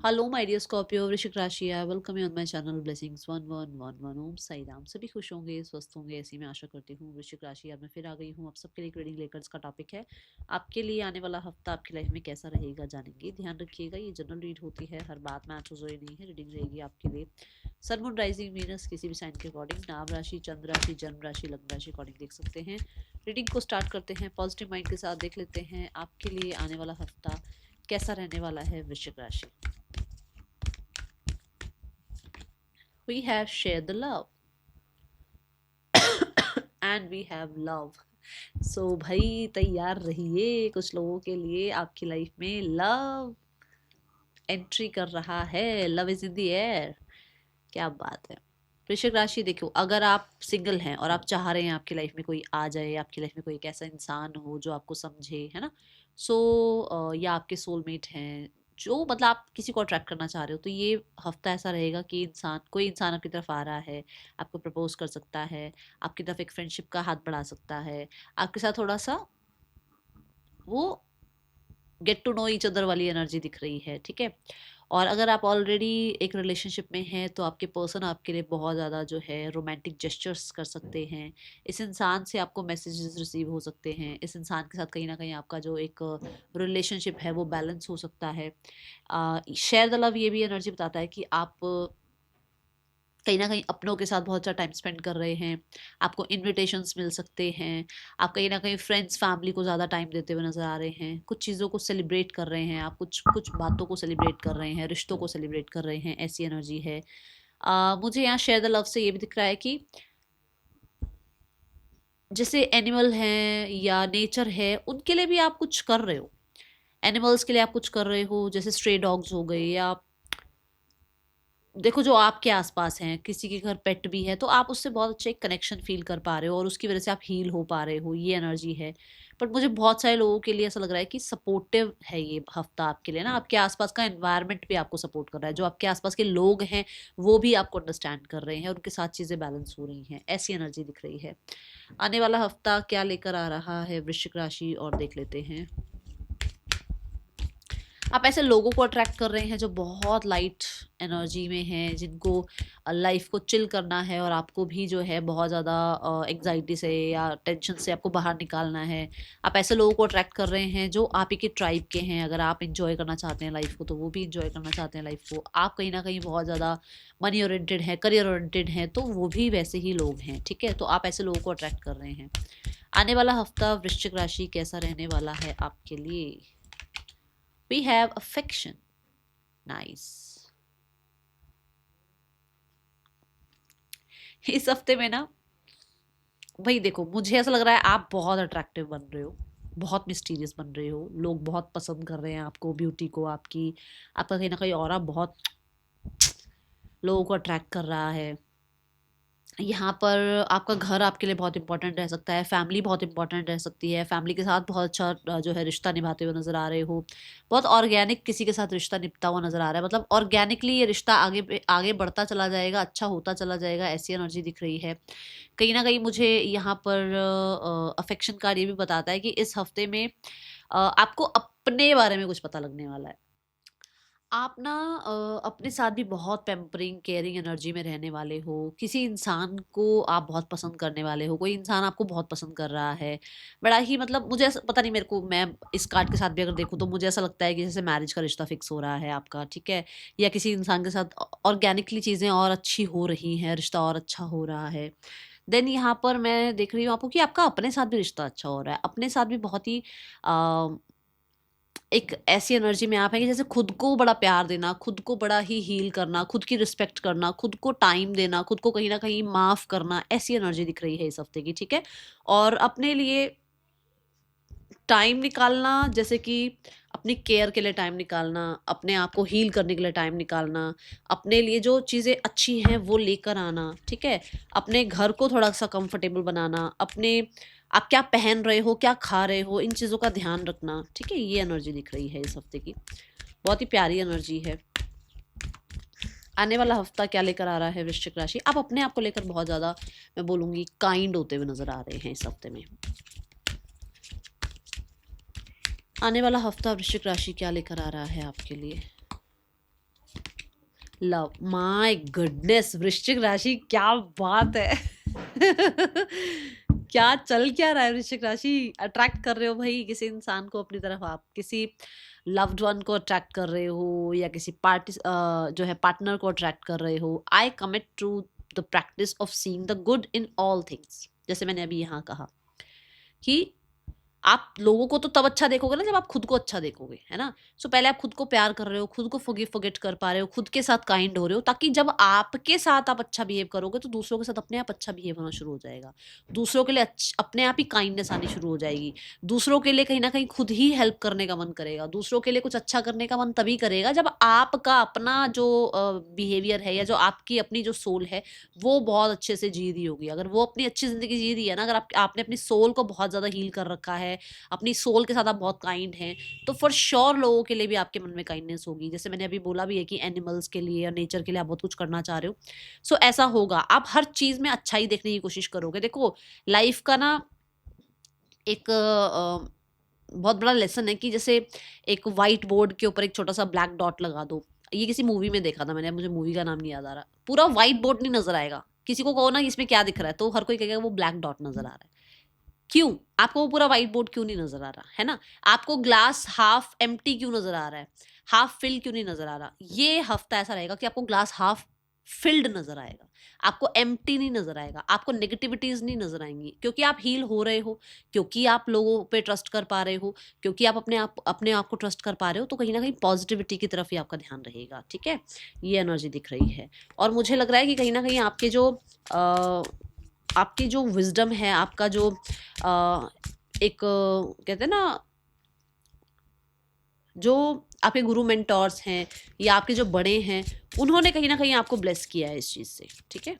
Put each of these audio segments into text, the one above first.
Hello my dear Scorpio वृश्चिक राशि, I welcome you on my channel blessings 1111 ओम साई राम। सभी खुश होंगे, स्वस्थ होंगे, ऐसी मैं आशा करती हूँ। वृश्चिक राशि, आज मैं फिर आ गई हूँ आप सबके लिए रीडिंग लेकर। इसका टॉपिक है आपके लिए आने वाला हफ्ता आपकी लाइफ में कैसा रहेगा, जानेंगे। ध्यान रखिएगा, ये जनरल रीड होती है, हर बात मैच हो जो नहीं है। रीडिंग रहेगी आपके लिए सन मून राइजिंग वीनस किसी भी साइन के अकॉर्डिंग, नाम राशि, चंद्र राशि, जन्म राशि, लग्न राशि अकॉर्डिंग देख सकते हैं। रीडिंग को स्टार्ट करते हैं पॉजिटिव माइंड के साथ। देख लेते हैं आपके लिए आने वाला हफ्ता कैसा रहने वाला है वृश्चिक राशि। We have shared the love and we have love. So भाई तैयार रहिए, कुछ लोगों के लिए आपकी लाइफ में लव एंट्री कर रहा है। Love is in the air. क्या बात है। वृश्चिक राशि, देखो, अगर आप सिंगल हैं और आप चाह रहे हैं आपकी लाइफ में कोई आ जाए, आपकी लाइफ में कोई एक ऐसा इंसान हो जो आपको समझे, है ना। या आपके सोलमेट हैं, जो मतलब आप किसी को अट्रैक्ट करना चाह रहे हो, तो ये हफ्ता ऐसा रहेगा कि कोई इंसान आपकी तरफ आ रहा है, आपको प्रपोज कर सकता है, आपकी तरफ एक फ्रेंडशिप का हाथ बढ़ा सकता है, आपके साथ थोड़ा सा वो get to know each other वाली एनर्जी दिख रही है, ठीक है। और अगर आप ऑलरेडी एक रिलेशनशिप में हैं तो आपके पर्सन आपके लिए बहुत ज़्यादा जो है रोमांटिक जेस्चर्स कर सकते हैं। इस इंसान से आपको मैसेजेस रिसीव हो सकते हैं। इस इंसान के साथ कहीं ना कहीं आपका जो एक रिलेशनशिप है वो बैलेंस हो सकता है। शेयर द लव, ये भी एनर्जी बताता है कि आप कहीं ना कहीं अपनों के साथ बहुत सा टाइम स्पेंड कर रहे हैं। आपको इनविटेशंस मिल सकते हैं। आप कहीं ना कहीं फ्रेंड्स फैमिली को ज़्यादा टाइम देते हुए नज़र आ रहे हैं। कुछ चीज़ों को सेलिब्रेट कर रहे हैं, आप कुछ कुछ बातों को सेलिब्रेट कर रहे हैं, रिश्तों को सेलिब्रेट कर रहे हैं, ऐसी एनर्जी है। मुझे यहाँ शेयर द लव से ये भी दिख रहा है कि जैसे एनिमल हैं या नेचर है, उनके लिए भी आप कुछ कर रहे हो। एनिमल्स के लिए आप कुछ कर रहे हो, जैसे स्ट्रे डॉग्स हो गए, या देखो जो आपके आसपास हैं, किसी के घर पेट भी है, तो आप उससे बहुत अच्छा एक कनेक्शन फील कर पा रहे हो और उसकी वजह से आप हील हो पा रहे हो, ये एनर्जी है। बट मुझे बहुत सारे लोगों के लिए ऐसा लग रहा है कि सपोर्टिव है ये हफ्ता आपके लिए ना। आपके आसपास का एनवायरनमेंट भी आपको सपोर्ट कर रहा है, जो आपके आसपास के लोग हैं वो भी आपको अंडरस्टैंड कर रहे हैं, उनके साथ चीज़ें बैलेंस हो रही हैं, ऐसी एनर्जी दिख रही है। आने वाला हफ्ता क्या लेकर आ रहा है वृश्चिक राशि, और देख लेते हैं। आप ऐसे लोगों को अट्रैक्ट कर रहे हैं जो बहुत लाइट एनर्जी में हैं, जिनको लाइफ को चिल करना है, और आपको भी जो है बहुत ज़्यादा एग्जाइटी से या टेंशन से आपको बाहर निकालना है। आप ऐसे लोगों को अट्रैक्ट कर रहे हैं जो आप ही के ट्राइब के हैं। अगर आप इंजॉय करना चाहते हैं लाइफ को, तो वो भी इंजॉय करना चाहते हैं लाइफ को। आप कहीं ना कहीं बहुत ज़्यादा मनी ओरिएंटेड हैं, करियर ओरिएंटेड हैं, तो वो भी वैसे ही लोग हैं, ठीक है। तो आप ऐसे लोगों को अट्रैक्ट कर रहे हैं। आने वाला हफ्ता वृश्चिक राशि कैसा रहने वाला है आपके लिए। We have affection. Nice. इस हफ्ते में ना, भाई देखो, मुझे ऐसा लग रहा है आप बहुत अट्रैक्टिव बन रहे हो, बहुत मिस्टीरियस बन रहे हो। लोग बहुत पसंद कर रहे हैं आपको, ब्यूटी को, आपका कहीं ना कहीं ऑरा बहुत लोगों को अट्रैक्ट कर रहा है। यहाँ पर आपका घर आपके लिए बहुत इंपॉर्टेंट रह सकता है, फैमिली बहुत इंपॉर्टेंट रह सकती है। फैमिली के साथ बहुत अच्छा जो है रिश्ता निभाते हुए नज़र आ रहे हो। बहुत ऑर्गेनिक किसी के साथ रिश्ता निभता हुआ नज़र आ रहा है, मतलब ऑर्गेनिकली ये रिश्ता आगे आगे बढ़ता चला जाएगा, अच्छा होता चला जाएगा, ऐसी एनर्जी दिख रही है। कहीं ना कहीं मुझे यहाँ पर अफेक्शन कार्ड ये भी बताता है कि इस हफ्ते में आपको अपने बारे में कुछ पता लगने वाला है। आप ना अपने साथ भी बहुत पैम्परिंग केयरिंग एनर्जी में रहने वाले हो। किसी इंसान को आप बहुत पसंद करने वाले हो, कोई इंसान आपको बहुत पसंद कर रहा है। बड़ा ही मतलब मुझे ऐसा पता नहीं, मेरे को, मैं इस कार्ड के साथ भी अगर देखूँ तो मुझे ऐसा लगता है कि जैसे मैरिज का रिश्ता फिक्स हो रहा है आपका, ठीक है। या किसी इंसान के साथ ऑर्गेनिकली चीज़ें और अच्छी हो रही हैं, रिश्ता और अच्छा हो रहा है। देन यहाँ पर मैं देख रही हूँ आपको कि आपका अपने साथ भी रिश्ता अच्छा हो रहा है। अपने साथ भी बहुत ही एक ऐसी एनर्जी में आप हैं कि जैसे खुद को बड़ा प्यार देना, खुद को बड़ा ही हील करना, खुद की रिस्पेक्ट करना, खुद को टाइम देना, खुद को कहीं न कहीं माफ़ करना, ऐसी एनर्जी दिख रही है इस हफ्ते की, ठीक है? और अपने लिए टाइम निकालना, जैसे कि अपनी केयर के लिए टाइम निकालना, अपने आप को हील करने के लिए टाइम निकालना, अपने लिए जो चीज़ें अच्छी हैं वो लेकर आना, ठीक है? अपने घर को थोड़ा-सा कंफर्टेबल बनाना, आप क्या पहन रहे हो, क्या खा रहे हो, इन चीज़ों का ध्यान रखना, ठीक है? ये एनर्जी दिख रही है इस हफ्ते की। बहुत ही प्यारी एनर्जी है। आने वाला हफ्ता क्या लेकर आ रहा है वृश्चिक राशि? आप अपने आप को लेकर बहुत ज़्यादा, मैं बोलूँगी, काइंड होते हुए नज़र आ रहे हैं इस हफ्ते में। आने वाला हफ्ता वृश्चिक राशि क्या लेकर आ रहा है आपके लिए? लव, माय गुडनेस, वृश्चिक राशि क्या बात है। क्या चल क्या रहा है वृश्चिक राशि, अट्रैक्ट कर रहे हो भाई किसी इंसान को अपनी तरफ, आप किसी लव्ड वन को अट्रैक्ट कर रहे हो या किसी पार्टी जो है पार्टनर को अट्रैक्ट कर रहे हो। I commit to the practice of seeing the good in all things. जैसे मैंने अभी यहाँ कहा कि आप लोगों को तो तब अच्छा देखोगे ना जब आप खुद को अच्छा देखोगे, है ना। सो पहले आप खुद को प्यार कर रहे हो, खुद को फॉरगिव कर पा रहे हो, खुद के साथ काइंड हो रहे हो, ताकि जब आपके साथ आप अच्छा बिहेव करोगे तो दूसरों के साथ अपने आप अच्छा बिहेव होना शुरू हो जाएगा। दूसरों के लिए अपने आप ही काइंडनेस आनी शुरू हो जाएगी। दूसरों के लिए कहीं ना कहीं खुद ही हेल्प करने का मन करेगा। दूसरों के लिए कुछ अच्छा करने का मन तभी करेगा जब आपका अपना जो बिहेवियर है या जो आपकी अपनी जो सोल है वो बहुत अच्छे से जी रही होगी। अगर वो अपनी अच्छी जिंदगी जी रही है ना, अगर आपने अपनी सोल को बहुत ज्यादा हील कर रखा है, अपनी सोल के साथ आप बहुत काइंड हैं, तो फॉर श्योर लोगों के लिए भी आपके मन में काइंडनेस होगी। जैसे मैंने अभी बोला भी है कि एनिमल्स के लिए या नेचर के लिए आप बहुत कुछ करना चाह रहे हो। सो ऐसा होगा, आप हर चीज में अच्छा ही देखने की कोशिश करोगे। देखो लाइफ का ना एक बहुत बड़ा लेसन है कि जैसे एक व्हाइट बोर्ड के ऊपर एक छोटा सा ब्लैक डॉट लगा दो। ये किसी मूवी में देखा था मैंने, मुझे मूवी का नाम नहीं याद आ रहा। पूरा व्हाइट बोर्ड नहीं नजर आएगा, किसी को कहो ना इसमें क्या दिख रहा है तो हर कोई कहेगा वो ब्लैक डॉट नजर आ रहा है। क्यों? आपको वो पूरा व्हाइट बोर्ड क्यों नहीं नजर आ रहा, है ना। आपको ग्लास हाफ एम्प्टी क्यों नजर आ रहा है, हाफ फिल क्यों नहीं नजर आ रहा। ये हफ्ता ऐसा रहेगा कि आपको ग्लास हाफ फिल्ड नजर आएगा, आपको एम्प्टी नहीं नजर आएगा, आपको नेगेटिविटीज नहीं नजर आएंगी, क्योंकि आप हील हो रहे हो, क्योंकि आप लोगों पे ट्रस्ट कर पा रहे हो, क्योंकि आप अपने आप को ट्रस्ट कर पा रहे हो। तो कहीं ना कहीं पॉजिटिविटी की तरफ ही आपका ध्यान रहेगा, ठीक है। ये एनर्जी दिख रही है। और मुझे लग रहा है कि कहीं ना कहीं आपकी जो विजडम है, आपका जो एक कहते हैं ना, जो आपके गुरु मेंटोर्स हैं या आपके जो बड़े हैं, उन्होंने कहीं ना कहीं आपको ब्लेस किया है इस चीज़ से, ठीक है।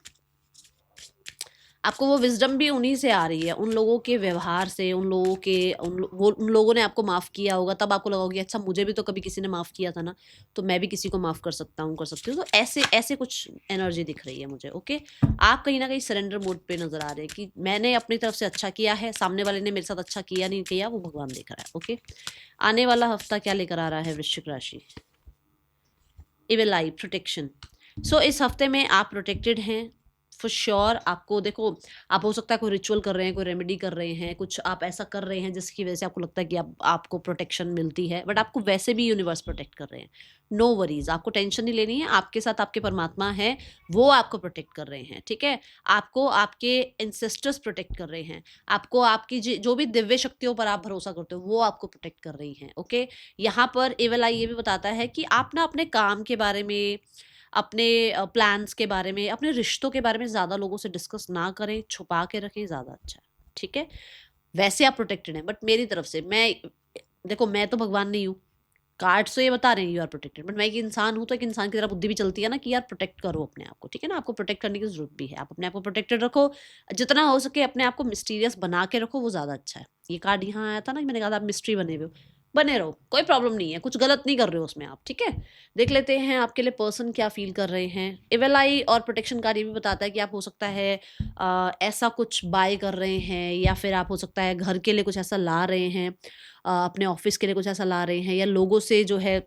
आपको वो विजडम भी उन्हीं से आ रही है, उन लोगों के व्यवहार से, उन लोगों ने आपको माफ़ किया होगा, तब आपको लगा होगा अच्छा मुझे भी तो कभी किसी ने माफ़ किया था ना, तो मैं भी किसी को माफ़ कर सकता हूँ, कर सकती हूँ। तो ऐसे ऐसे कुछ एनर्जी दिख रही है मुझे, ओके। आप कहीं ना कहीं सरेंडर मोड पे नजर आ रहे हैं कि मैंने अपनी तरफ से अच्छा किया है, सामने वाले ने मेरे साथ अच्छा किया नहीं किया वो भगवान देख रहा है, ओके। आने वाला हफ्ता क्या लेकर आ रहा है वृश्चिक राशि? इविल आई, प्रोटेक्शन। सो इस हफ्ते में आप प्रोटेक्टेड हैं फॉर श्योर। आपको देखो, आप हो सकता है कोई रिचुअल कर रहे हैं, कोई रेमेडी कर रहे हैं, कुछ आप ऐसा कर रहे हैं जिसकी वजह से आपको लगता है कि आपको प्रोटेक्शन मिलती है, बट आपको वैसे भी यूनिवर्स प्रोटेक्ट कर रहे हैं। नो वरीज, आपको टेंशन नहीं लेनी है, आपके साथ आपके परमात्मा है, वो आपको प्रोटेक्ट कर रहे हैं, ठीक है। आपको आपके एंसेस्टर्स प्रोटेक्ट कर रहे हैं, आपको आपकी जो भी दिव्य शक्तियों पर आप भरोसा करते हो वो आपको प्रोटेक्ट कर रही हैं, ओके। यहाँ पर एवल आई ये भी बताता है कि आप ना अपने काम के बारे में, अपने प्लान्स के बारे में, अपने रिश्तों के बारे में ज़्यादा लोगों से डिस्कस ना करें, छुपा के रखें, ज़्यादा अच्छा है, ठीक है। वैसे आप प्रोटेक्टेड हैं, बट मेरी तरफ से देखो मैं तो भगवान नहीं हूँ, कार्ड्स तो ये बता रहे हैं यू आर प्रोटेक्टेड, बट मैं एक इंसान हूँ, तो एक इंसान की तरह बुद्धि भी चलती है ना कि यार प्रोटेक्ट करो अपने आप को, ठीक है ना। आपको प्रोटेक्ट करने की जरूरत भी है, आप अपने आप को प्रोटेक्टेड रखो, जितना हो सके अपने आप को मिस्टीरियस बना के रखो, वो ज़्यादा अच्छा है। ये कार्ड यहाँ आया था ना, मैंने कहा था आप मिस्ट्री बने हुए हो, बने रहो, कोई प्रॉब्लम नहीं है, कुछ गलत नहीं कर रहे हो उसमें आप, ठीक है। देख लेते हैं आपके लिए पर्सन क्या फील कर रहे हैं। इविल आई और प्रोटेक्शन कार्ड ये भी बताता है कि आप हो सकता है ऐसा कुछ बाय कर रहे हैं, या फिर आप हो सकता है घर के लिए कुछ ऐसा ला रहे हैं, अपने ऑफिस के लिए कुछ ऐसा ला रहे हैं, या लोगों से जो है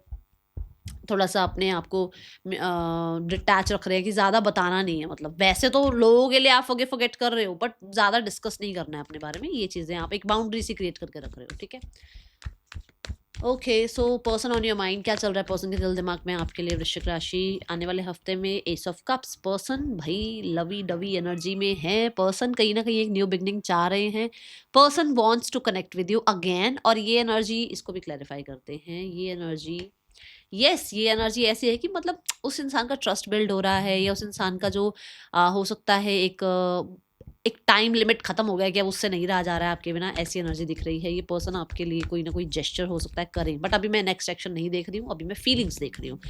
थोड़ा सा अपने आप को डिटैच रख रहे हैं कि ज़्यादा बताना नहीं है। मतलब वैसे तो लोगों के लिए आप फॉरगेट कर रहे हो, बट ज़्यादा डिस्कस नहीं करना है अपने बारे में, ये चीज़ें आप एक बाउंड्री सी क्रिएट करके रख रहे हो, ठीक है। Okay, so person on your mind, क्या चल रहा है पर्सन के दिल दिमाग में आपके लिए वृश्चिक राशि आने वाले हफ्ते में? एस ऑफ कप्स, पर्सन भाई लवी डवी एनर्जी में है। पर्सन कहीं ना कहीं एक न्यू बिगनिंग चाह रहे हैं, person wants to connect with you again. और ये एनर्जी, इसको भी क्लैरिफाई करते हैं, ये एनर्जी ये एनर्जी ऐसी है कि मतलब उस इंसान का ट्रस्ट बिल्ड हो रहा है, या उस इंसान का जो हो सकता है एक टाइम लिमिट खत्म हो गया कि अब उससे नहीं रहा जा रहा है आपके बिना, ऐसी एनर्जी दिख रही है। ये पर्सन आपके लिए कोई ना कोई जेस्चर हो सकता है करें, बट अभी मैं नेक्स्ट एक्शन नहीं देख रही हूँ, अभी मैं फीलिंग्स देख रही हूँ।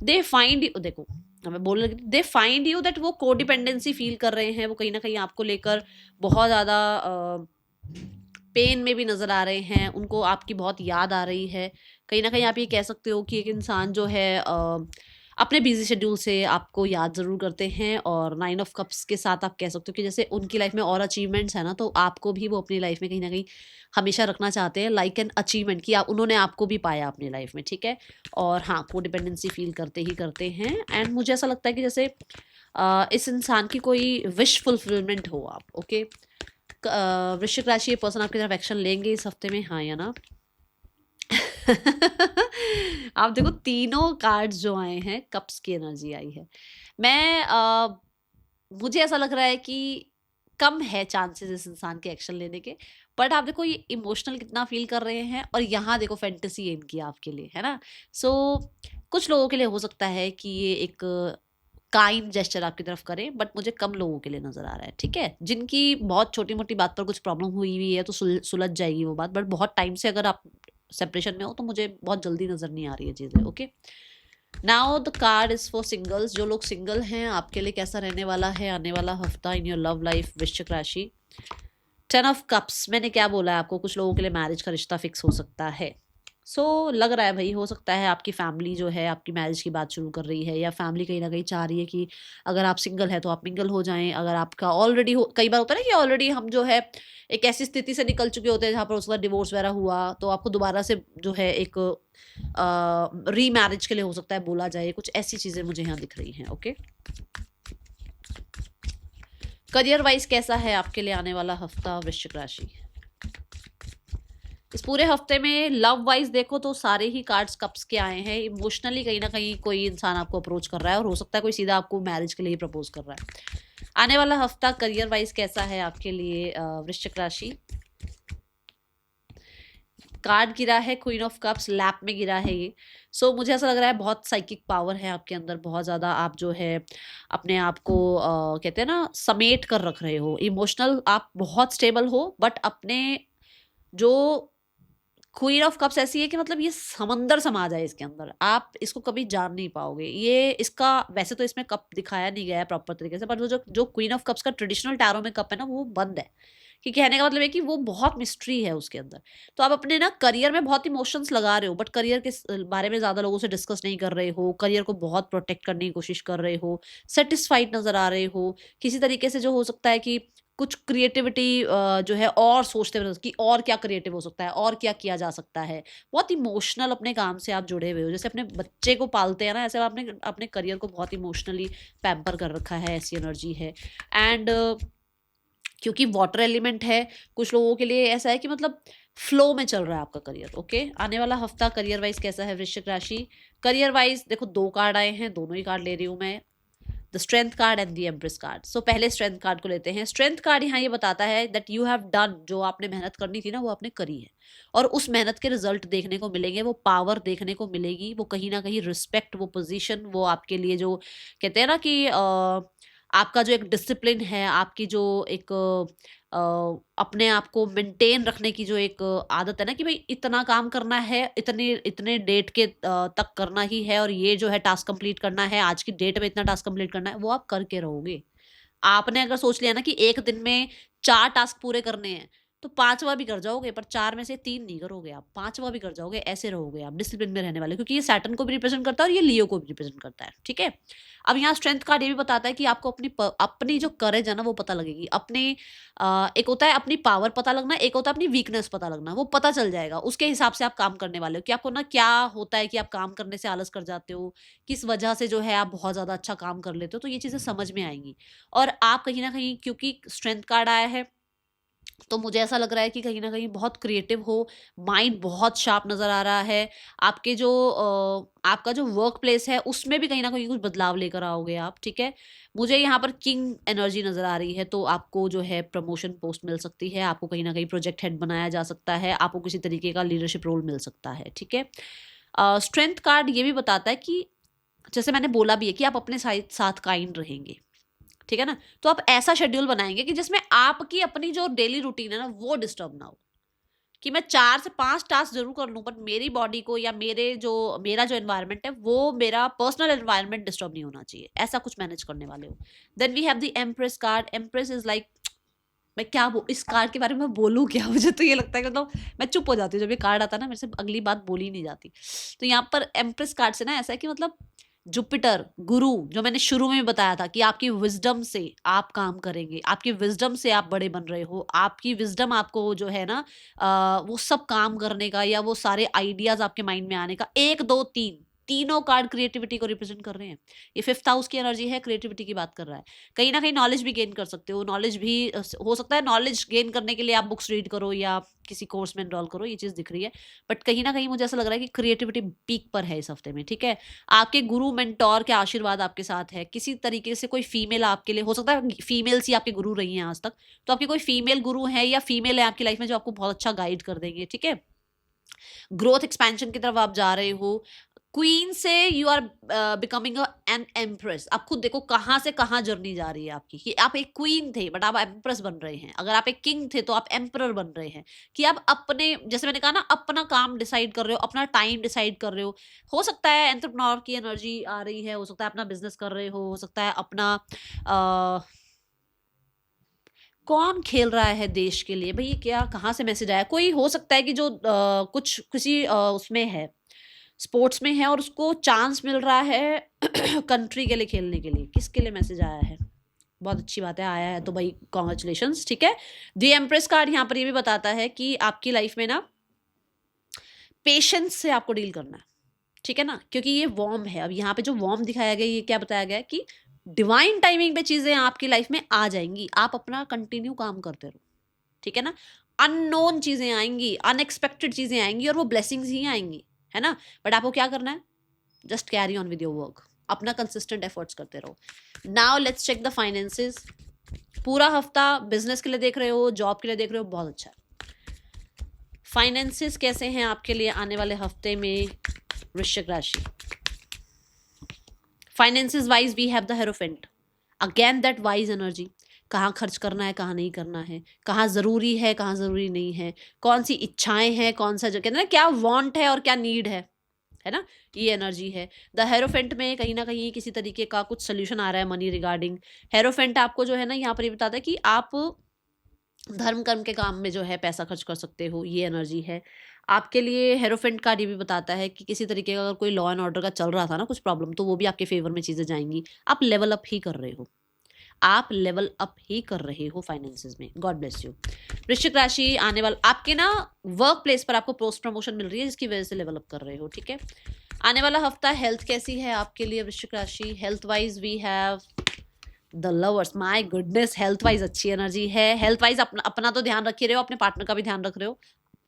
दे फाइंड यू, देखो मैं बोल रही, दे फाइंड यू दैट वो कोडिपेंडेंसी फील कर रहे हैं, वो कहीं ना कहीं आपको लेकर बहुत ज़्यादा पेन में भी नज़र आ रहे हैं, उनको आपकी बहुत याद आ रही है। कहीं ना कहीं आप ये कह सकते हो कि एक इंसान जो है अपने बिजी शेड्यूल से आपको याद ज़रूर करते हैं। और 9 ऑफ कप्स के साथ आप कह सकते हो कि जैसे उनकी लाइफ में और अचीवमेंट्स है ना, तो आपको भी वो अपनी लाइफ में कहीं ना कहीं हमेशा रखना चाहते हैं, लाइक एन अचीवमेंट कि आप उन्होंने आपको भी पाया अपनी लाइफ में, ठीक है। और हाँ, को डिपेंडेंसी फील करते ही करते हैं। एंड मुझे ऐसा लगता है कि जैसे इस इंसान की कोई विश फुलफिलमेंट हो आप, ओके। वृश्चिक राशि ये पर्सन आपकी तरफ एक्शन लेंगे इस हफ्ते में, हाँ या ना? आप देखो तीनों कार्ड्स जो आए हैं, कप्स की एनर्जी आई है। मैं मुझे ऐसा लग रहा है कि कम है चांसेस इस इंसान के एक्शन लेने के, बट आप देखो ये इमोशनल कितना फील कर रहे हैं, और यहाँ देखो फैंटेसी है इनकी आपके लिए, है ना। सो कुछ लोगों के लिए हो सकता है कि ये एक काइंड जेस्चर आपकी तरफ करें, बट मुझे कम लोगों के लिए नजर आ रहा है, ठीक है। जिनकी बहुत छोटी मोटी बात पर कुछ प्रॉब्लम हुई हुई है तो सुलझ जाएगी वो बात, बट बहुत टाइम से अगर आप सेपरेशन में हो तो मुझे बहुत जल्दी नजर नहीं आ रही है चीजें, okay. Now the card is for singles. जो लोग सिंगल हैं आपके लिए कैसा रहने वाला है आने वाला हफ्ता इन योर लव लाइफ, वृश्चिक राशि। 10 ऑफ कप्स, मैंने क्या बोला है आपको, कुछ लोगों के लिए मैरिज का रिश्ता फिक्स हो सकता है। लग रहा है भाई, हो सकता है आपकी फैमिली जो है आपकी मैरिज की बात शुरू कर रही है, या फैमिली कहीं ना कहीं चाह रही है कि अगर आप सिंगल है तो आप मिंगल हो जाएं। अगर आपका ऑलरेडी हो, कई बार होता है ना कि ऑलरेडी हम जो है एक ऐसी स्थिति से निकल चुके होते हैं जहाँ पर उसका डिवोर्स वगैरह हुआ, तो आपको दोबारा से जो है एक री मैरिज के लिए हो सकता है बोला जाए, कुछ ऐसी चीजें मुझे यहाँ दिख रही हैं, ओके। करियर वाइज कैसा है आपके लिए आने वाला हफ्ता, वृश्चिक राशि? इस पूरे हफ्ते में लव वाइज देखो तो सारे ही कार्ड्स कप्स के आए हैं। इमोशनली कहीं ना कहीं कोई इंसान आपको अप्रोच कर रहा है, और हो सकता है कोई सीधा आपको मैरिज के लिए ही प्रपोज कर रहा है। आने वाला हफ्ता करियर वाइज कैसा है आपके लिए, वृश्चिक राशि? कार्ड गिरा है क्वीन ऑफ कप्स, लैप में गिरा है ये। मुझे ऐसा लग रहा है बहुत साइकिक पावर है आपके अंदर, बहुत ज़्यादा आप जो है अपने आप को कहते हैं ना समेट कर रख रहे हो। इमोशनल आप बहुत स्टेबल हो, बट अपने जो क्वीन ऑफ कप्स ऐसी है कि मतलब ये समंदर समा जाए इसके अंदर, आप इसको कभी जान नहीं पाओगे। ये इसका वैसे तो इसमें कप दिखाया नहीं गया है प्रॉपर तरीके से, पर वो जो जो क्वीन ऑफ कप्स का ट्रेडिशनल टैरो में कप है ना, वो बंद है। कि कहने का मतलब है कि वो बहुत मिस्ट्री है उसके अंदर। तो आप अपने ना करियर में बहुत इमोशंस लगा रहे हो, बट करियर के बारे में ज्यादा लोगों से डिस्कस नहीं कर रहे हो, करियर को बहुत प्रोटेक्ट करने की कोशिश कर रहे हो, सेटिस्फाइड नजर आ रहे हो किसी तरीके से। जो हो सकता है कि कुछ क्रिएटिविटी जो है और सोचते हुए कि और क्या क्रिएटिव हो सकता है, और क्या किया जा सकता है। बहुत इमोशनल अपने काम से आप जुड़े हुए हो, जैसे अपने बच्चे को पालते हैं ना, ऐसे आपने अपने करियर को बहुत इमोशनली पैम्पर कर रखा है, ऐसी एनर्जी है। एंड क्योंकि वाटर एलिमेंट है, कुछ लोगों के लिए ऐसा है कि मतलब फ्लो में चल रहा है आपका करियर, ओके। आने वाला हफ्ता करियर वाइज कैसा है वृश्चिक राशि? करियर वाइज देखो दो कार्ड आए हैं, दोनों ही कार्ड ले रही हूँ मैं, the strength card and the empress card. पहले स्ट्रेंथ कार्ड को लेते हैं। स्ट्रेंथ कार्ड यहाँ ये बताता है दैट यू हैव डन, जो आपने मेहनत करनी थी ना वो आपने करी है, और उस मेहनत के रिजल्ट देखने को मिलेंगे, वो पावर देखने को मिलेगी, वो कहीं ना कहीं रिस्पेक्ट, वो पोजीशन, वो आपके लिए जो कहते हैं ना कि आपका जो एक डिसिप्लिन है, आपकी जो एक अपने आप को मेंटेन रखने की जो एक आदत है ना कि भाई इतना काम करना है, इतने इतने डेट के तक करना ही है, और ये जो है टास्क कंप्लीट करना है, आज की डेट में इतना टास्क कंप्लीट करना है, वो आप करके रहोगे। आपने अगर सोच लिया ना कि एक दिन में 4 टास्क पूरे करने हैं, तो 5वां भी कर जाओगे, पर 4 में से 3 नहीं करोगे आप, 5वां भी कर जाओगे। ऐसे रहोगे आप डिसिप्लिन में रहने वाले, क्योंकि ये सैटर्न को भी रिप्रेजेंट करता है और ये लियो को भी रिप्रेजेंट करता है, ठीक है। अब यहाँ स्ट्रेंथ कार्ड ये भी बताता है कि आपको अपनी जो करेज है ना वो पता लगेगी। अपनी एक होता है अपनी पावर पता लगना, एक होता है अपनी वीकनेस पता लगना। वो पता चल जाएगा, उसके हिसाब से आप काम करने वाले हो कि आपको ना क्या होता है कि आप काम करने से आलस कर जाते हो, किस वजह से जो है आप बहुत ज़्यादा अच्छा काम कर लेते हो, तो ये चीज़ें समझ में आएंगी। और आप कहीं ना कहीं, क्योंकि स्ट्रेंथ कार्ड आया है, तो मुझे ऐसा लग रहा है कि कहीं न कहीं बहुत क्रिएटिव हो, माइंड बहुत शार्प नज़र आ रहा है। आपके जो आपका जो वर्क प्लेस है उसमें भी कहीं न कहीं कुछ बदलाव लेकर आओगे आप, ठीक है। मुझे यहाँ पर किंग एनर्जी नज़र आ रही है, तो आपको जो है प्रमोशन पोस्ट मिल सकती है, आपको कहीं न कहीं प्रोजेक्ट हेड बनाया जा सकता है, आपको किसी तरीके का लीडरशिप रोल मिल सकता है, ठीक है। स्ट्रेंथ कार्ड ये भी बताता है कि जैसे मैंने बोला भी है कि आप अपने साथ काइंड रहेंगे, ठीक है ना। तो आप ऐसा शेड्यूल बनाएंगे कि जिसमें आपकी अपनी जो डेली रूटीन है ना वो डिस्टर्ब ना हो, कि मैं 4 से 5 टास्क जरूर कर लूं, बट मेरी बॉडी को या मेरा जो एनवायरनमेंट है वो मेरा पर्सनल एनवायरनमेंट डिस्टर्ब नहीं होना चाहिए, ऐसा कुछ मैनेज करने वाले हो। Then we have the empress card. Empress is like, मैं क्या इस कार्ड के बारे में बोलूँ क्या, मुझे तो ये लगता है कि मतलब मैं चुप हो जाती हूँ जब ये कार्ड आता है ना, मेरे से अगली बात बोली नहीं जाती। तो यहाँ पर एम्प्रेस कार्ड से ना ऐसा है कि मतलब जुपिटर गुरु, जो मैंने शुरू में बताया था कि आपकी विजडम से आप काम करेंगे, आपकी विजडम से आप बड़े बन रहे हो, आपकी विजडम आपको जो है ना वो सब काम करने का या वो सारे आइडियाज आपके माइंड में आने का, एक दो तीन तीनों कार्ड क्रिएटिविटी को रिप्रेजेंट कर रहे हैं। ये फिफ्थ हाउस की एनर्जी है, क्रिएटिविटी की बात कर रहा है। कहीं ना कहीं नॉलेज भी गेन कर सकते हो, नॉलेज भी हो सकता है, नॉलेज गेन करने के लिए आप बुक्स रीड करो या किसी कोर्स में एनरोल करो, ये चीज दिख रही है। बट कहीं ना कहीं मुझे ऐसा लग रहा है कि क्रिएटिविटी पीक पर है इस हफ्ते में, ठीक है। आपके गुरु मेंटोर के आशीर्वाद आपके साथ है, किसी तरीके से कोई फीमेल आपके लिए, हो सकता है फीमेल्स ही आपके गुरु रही हैं आज तक, तो आपके कोई फीमेल गुरु है या फीमेल है आपकी लाइफ में जो आपको बहुत अच्छा गाइड कर देंगे, ठीक है। ग्रोथ एक्सपेंशन की तरफ आप जा रहे हो। क्वीन से you are becoming an empress. आप खुद देखो कहाँ से कहाँ जर्नी जा रही है आपकी, कि आप एक क्वीन थे बट आप एम्प्रेस बन रहे हैं, अगर आप एक किंग थे तो आप एम्परर बन रहे हैं, कि आप अपने, जैसे मैंने कहा ना, अपना काम डिसाइड कर रहे हो, अपना टाइम डिसाइड कर रहे हो सकता है एंटरप्रेन्योर की एनर्जी आ रही है, हो सकता है अपना बिजनेस कर रहे हो सकता है अपना कौन खेल रहा है देश के लिए भाई, क्या कहाँ से मैसेज आया, कोई हो सकता है कि जो कुछ किसी उसमें है, स्पोर्ट्स में है और उसको चांस मिल रहा है कंट्री के लिए खेलने के लिए, किसके लिए मैसेज आया है, बहुत अच्छी बात है, आया है तो भाई कॉन्ग्रेचुलेशंस, ठीक है। दी एम्प्रेस कार्ड यहाँ पर ये भी बताता है कि आपकी लाइफ में ना पेशेंस से आपको डील करना है, ठीक है ना, क्योंकि ये वॉर्म है। अब यहाँ पे जो वॉर्म दिखाया गया, ये क्या बताया गया है कि डिवाइन टाइमिंग पे चीजें आपकी लाइफ में आ जाएंगी, आप अपना कंटिन्यू काम करते रहो, ठीक है ना। अननोन चीजें आएंगी, अनएक्सपेक्टेड चीजें आएंगी और वो ब्लेसिंग्स ही आएंगी, है ना। बट आपको क्या करना है, just carry on with your work, अपना कंसिस्टेंट एफर्ट्स करते रहो। Now let's check the finances. पूरा हफ्ता बिजनेस के लिए देख रहे हो, जॉब के लिए देख रहे हो, बहुत अच्छा है। फाइनेंसेस कैसे हैं आपके लिए आने वाले हफ्ते में वृश्चिक राशि। Finances wise we have the hierophant, again that wise energy, कहाँ खर्च करना है कहाँ नहीं करना है, कहाँ ज़रूरी है कहाँ ज़रूरी नहीं है, कौन सी इच्छाएं हैं, कौन सा जो कहते हैं ना क्या वांट है और क्या नीड है ना, ये एनर्जी है। द हेरोफेंट में कहीं ना कहीं किसी तरीके का कुछ सोल्यूशन आ रहा है मनी रिगार्डिंग। हेरोफेंट आपको जो है ना यहाँ पर ये बताता है कि आप धर्म कर्म के काम में जो है पैसा खर्च कर सकते हो, ये एनर्जी है आपके लिए। हेरोफेंट कार्ड ये भी बताता है कि किसी तरीके का अगर कोई लॉ एंड ऑर्डर का चल रहा था ना कुछ प्रॉब्लम, तो वो भी आपके फेवर में चीज़ें जाएंगी, आप लेवल अप ही कर रहे हो, आप लेवल अप ही कर रहे हो फाइनेंसेस में। God bless you. वृश्चिक राशि आने वाला आपके ना वर्क प्लेस पर आपको पोस्ट प्रमोशन मिल रही है जिसकी वजह से लेवल अप कर रहे हो, ठीक है। आने वाला हफ्ता हेल्थ कैसी है आपके लिए वृश्चिक राशि। Health wise we have the lovers, my goodness, health wise अच्छी एनर्जी है। हेल्थ वाइज अपना तो ध्यान रख ही रहे हो, अपने पार्टनर का भी ध्यान रख रहे हो,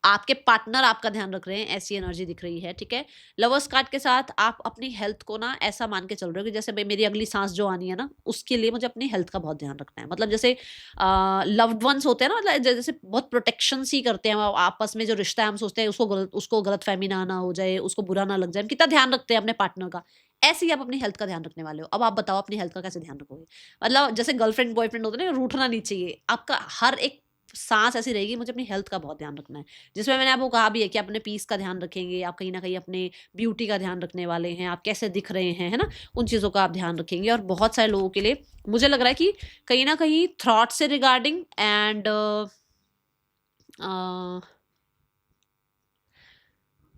आपके पार्टनर आपका ध्यान रख रहे हैं, ऐसी एनर्जी दिख रही है, ठीक है। लवर्स कार्ड के साथ आप अपनी हेल्थ को ना ऐसा मान के चल रहे हो कि जैसे भाई मेरी अगली सांस जो आनी है ना उसके लिए मुझे अपनी हेल्थ का बहुत ध्यान रखना है, मतलब जैसे लव्ड वंस होते हैं ना, मतलब जैसे बहुत प्रोटेक्शन ही करते हैं आपस में, जो रिश्ता है हम सोचते हैं उसको गलत फहमी ना हो जाए, उसको बुरा ना लग जाए, हम कितना ध्यान रखते हैं अपने पार्टनर का, ऐसे ही आप अपनी हेल्थ का ध्यान रखने वाले हो। अब आप बताओ अपनी हेल्थ का कैसे ध्यान रखोगे, मतलब जैसे गर्लफ्रेंड बॉयफ्रेंड होते हैं ना, रूठना नहीं चाहिए, आपका हर एक सांस ऐसी रहेगी मुझे अपनी हेल्थ का बहुत ध्यान रखना है, जिसमें मैंने आपको कहा भी है कि अपने पीस का ध्यान रखेंगे, आप कहीं ना कहीं अपने ब्यूटी का ध्यान रखने वाले हैं, आप कैसे दिख रहे हैं, है ना, उन चीज़ों का आप ध्यान रखेंगे। और बहुत सारे लोगों के लिए मुझे लग रहा है कि कहीं ना कहीं थॉट से रिगार्डिंग एंड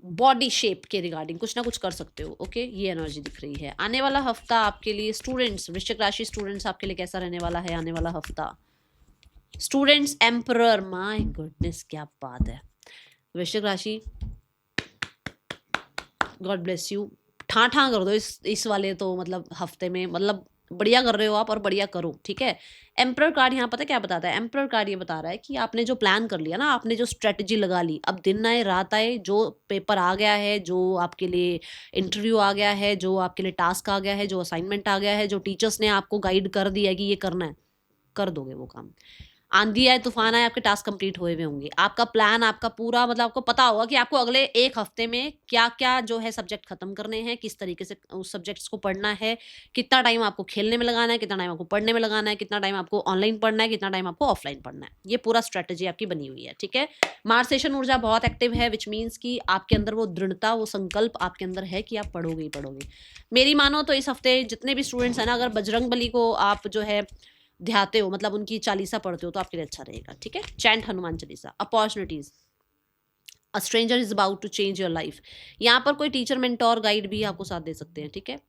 बॉडी शेप के रिगार्डिंग कुछ ना कुछ कर सकते हो, ओके, ये एनर्जी दिख रही है। आने वाला हफ्ता आपके लिए स्टूडेंट्स, वृश्चिक राशि स्टूडेंट्स आपके लिए कैसा रहने वाला है आने वाला हफ्ता। स्टूडेंट्स एम्परर, माय गुडनेस क्या बात है। वृश्चिक राशि गॉड ब्लेस यू, ठां ठां कर दो इस वाले तो मतलब हफ्ते में, मतलब बढ़िया कर रहे हो आप और बढ़िया करो, ठीक है। एम्परर कार्ड यहाँ पता क्या बताता है, एम्परर कार्ड ये बता रहा है कि आपने जो प्लान कर लिया ना, आपने जो स्ट्रेटजी लगा ली, अब दिन आए रात आए, जो पेपर आ गया है, जो आपके लिए इंटरव्यू आ गया है, जो आपके लिए टास्क आ गया है, जो असाइनमेंट आ गया है, जो टीचर्स ने आपको गाइड कर दिया है कि ये करना है, कर दोगे वो काम। आंधी आए तूफान आए, आपके टास्क कंप्लीट हुए हुए होंगे, आपका प्लान आपका पूरा, मतलब आपको पता होगा कि आपको अगले एक हफ्ते में क्या क्या जो है सब्जेक्ट खत्म करने हैं, किस तरीके से उस सब्जेक्ट्स को पढ़ना है, कितना टाइम आपको खेलने में लगाना है, कितना टाइम आपको पढ़ने में लगाना है, कितना टाइम आपको ऑनलाइन पढ़ना है, कितना टाइम आपको ऑफलाइन पढ़ना है, ये पूरा स्ट्रेटेजी आपकी बनी हुई है, ठीक है। मार्सेशन ऊर्जा बहुत एक्टिव है, विच मीन्स कि आपके अंदर वो दृढ़ता, वो संकल्प आपके अंदर है कि आप पढ़ोगे ही पढ़ोगे। मेरी मानो तो इस हफ्ते जितने भी स्टूडेंट्स हैं ना, अगर बजरंग बली को आप जो है ध्याते हो, मतलब उनकी चालीसा पढ़ते हो, तो आपके लिए अच्छा रहेगा, ठीक है। Chant Hanuman Chalisa. Opportunities, a stranger is about to change your life. यहाँ पर कोई टीचर मेंटोर गाइड भी आपको साथ दे सकते हैं, ठीक है।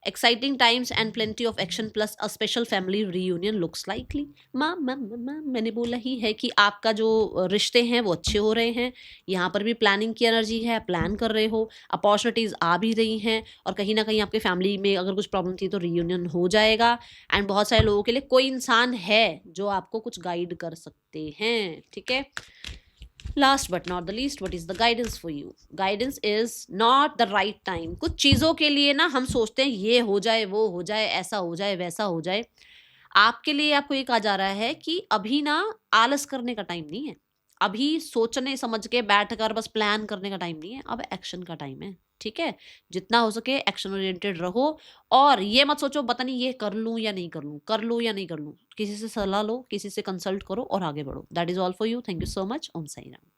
Exciting times and plenty of action plus a special family reunion looks likely. मैंने बोला ही है कि आपका जो रिश्ते हैं वो अच्छे हो रहे हैं। यहाँ पर भी प्लानिंग की एनर्जी है, प्लान कर रहे हो, अपॉर्चुनिटीज आ भी रही हैं, और कहीं ना कहीं आपके फैमिली में अगर कुछ प्रॉब्लम थी तो रियूनियन हो जाएगा। एंड बहुत सारे लोगों के लिए कोई इंसान है जो आपको कुछ गाइड कर सकते हैं, ठीक है। Last but not the least, what is the guidance for you? Guidance is not the right time. कुछ चीज़ों के लिए ना हम सोचते हैं ये हो जाए, वो हो जाए, ऐसा हो जाए, वैसा हो जाए। आपके लिए आपको ये कहा जा रहा है कि अभी ना आलस करने का टाइम नहीं है, अभी सोचने समझ के बैठकर बस प्लान करने का टाइम नहीं है, अब एक्शन का टाइम है, ठीक है। जितना हो सके एक्शन ओरिएंटेड रहो, और ये मत सोचो पता नहीं ये कर लूं या नहीं कर लूं, कर लूं या नहीं कर लूं। किसी से सलाह लो, किसी से कंसल्ट करो और आगे बढ़ो। That is all for you. Thank you so much. Om Sai Ram.